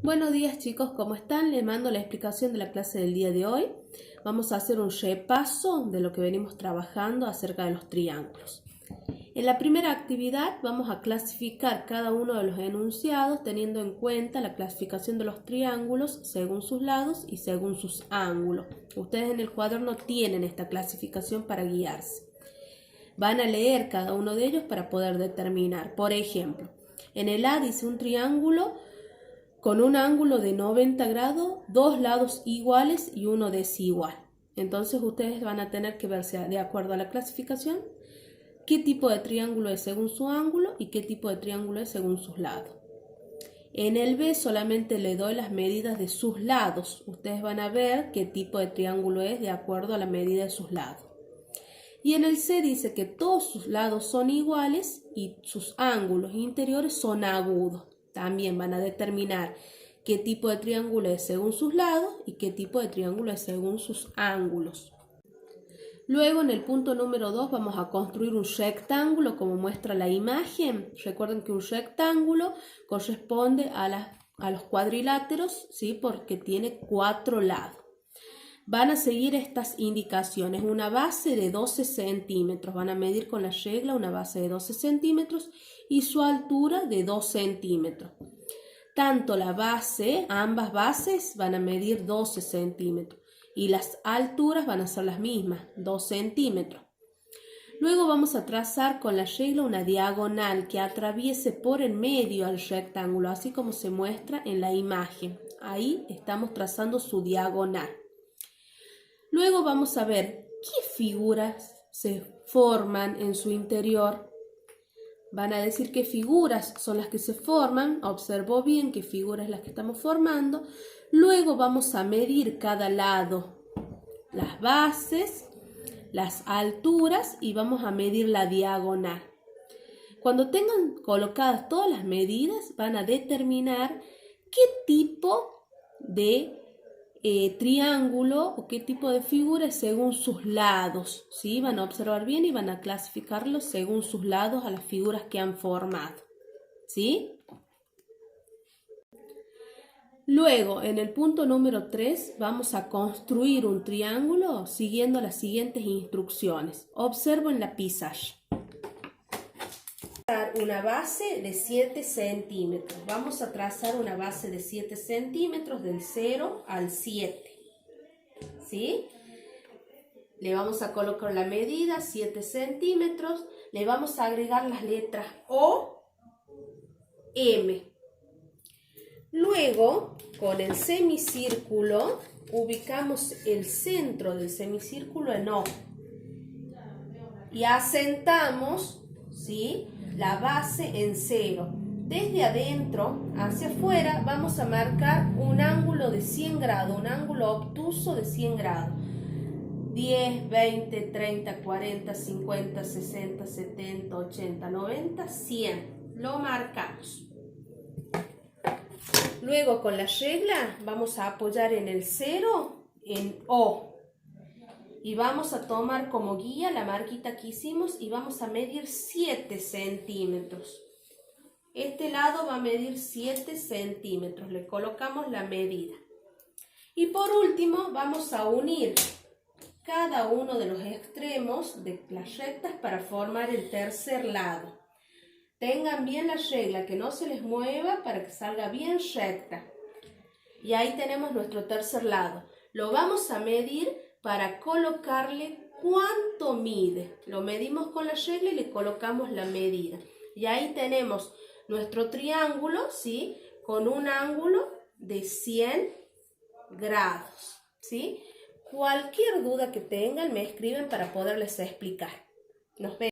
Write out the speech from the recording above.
Buenos días chicos, ¿cómo están? Les mando la explicación de la clase del día de hoy. Vamos a hacer un repaso de lo que venimos trabajando acerca de los triángulos. En la primera actividad vamos a clasificar cada uno de los enunciados teniendo en cuenta la clasificación de los triángulos según sus lados y según sus ángulos. Ustedes en el cuaderno tienen esta clasificación para guiarse. Van a leer cada uno de ellos para poder determinar. Por ejemplo, en el A dice un triángulo con un ángulo de 90 grados, dos lados iguales y uno desigual. Entonces ustedes van a tener que verse de acuerdo a la clasificación qué tipo de triángulo es según su ángulo y qué tipo de triángulo es según sus lados. En el B solamente le doy las medidas de sus lados. Ustedes van a ver qué tipo de triángulo es de acuerdo a la medida de sus lados. Y en el C dice que todos sus lados son iguales y sus ángulos interiores son agudos. También van a determinar qué tipo de triángulo es según sus lados y qué tipo de triángulo es según sus ángulos. Luego en el punto número 2 vamos a construir un rectángulo como muestra la imagen. Recuerden que un rectángulo corresponde a los cuadriláteros, ¿sí? Porque tiene 4 lados. Van a seguir estas indicaciones, una base de 12 centímetros, van a medir con la regla una base de 12 centímetros y su altura de 2 centímetros. Tanto la base, ambas bases van a medir 12 centímetros y las alturas van a ser las mismas, 2 centímetros. Luego vamos a trazar con la regla una diagonal que atraviese por el medio al rectángulo, así como se muestra en la imagen. Ahí estamos trazando su diagonal. Luego vamos a ver qué figuras se forman en su interior. Van a decir qué figuras son las que se forman. Observo bien qué figura es la que estamos formando. Luego vamos a medir cada lado, las bases, las alturas y vamos a medir la diagonal. Cuando tengan colocadas todas las medidas, van a determinar qué tipo de triángulo o qué tipo de figura es según sus lados, ¿sí? Van a observar bien y van a clasificarlos según sus lados a las figuras que han formado, ¿sí? Luego, en el punto número 3, vamos a construir un triángulo siguiendo las siguientes instrucciones. Observo en la pizarra. Una base de 7 centímetros. Vamos a trazar una base de 7 centímetros del 0 al 7. ¿Sí? Le vamos a colocar la medida, 7 centímetros. Le vamos a agregar las letras O, M. Luego, con el semicírculo, ubicamos el centro del semicírculo en O. Y asentamos, ¿sí?, la base en 0. Desde adentro hacia afuera vamos a marcar un ángulo de 100 grados, un ángulo obtuso de 100 grados. 10, 20, 30, 40, 50, 60, 70, 80, 90, 100. Lo marcamos. Luego con la regla vamos a apoyar en el 0 en O. Y vamos a tomar como guía la marquita que hicimos y vamos a medir 7 centímetros. Este lado va a medir 7 centímetros. Le colocamos la medida. Y por último vamos a unir cada uno de los extremos de las rectas para formar el tercer lado. Tengan bien la regla, que no se les mueva para que salga bien recta. Y ahí tenemos nuestro tercer lado. Lo vamos a medir para colocarle cuánto mide. Lo medimos con la regla y le colocamos la medida. Y ahí tenemos nuestro triángulo, ¿sí?, con un ángulo de 100 grados, ¿sí? Cualquier duda que tengan me escriben para poderles explicar. Nos vemos.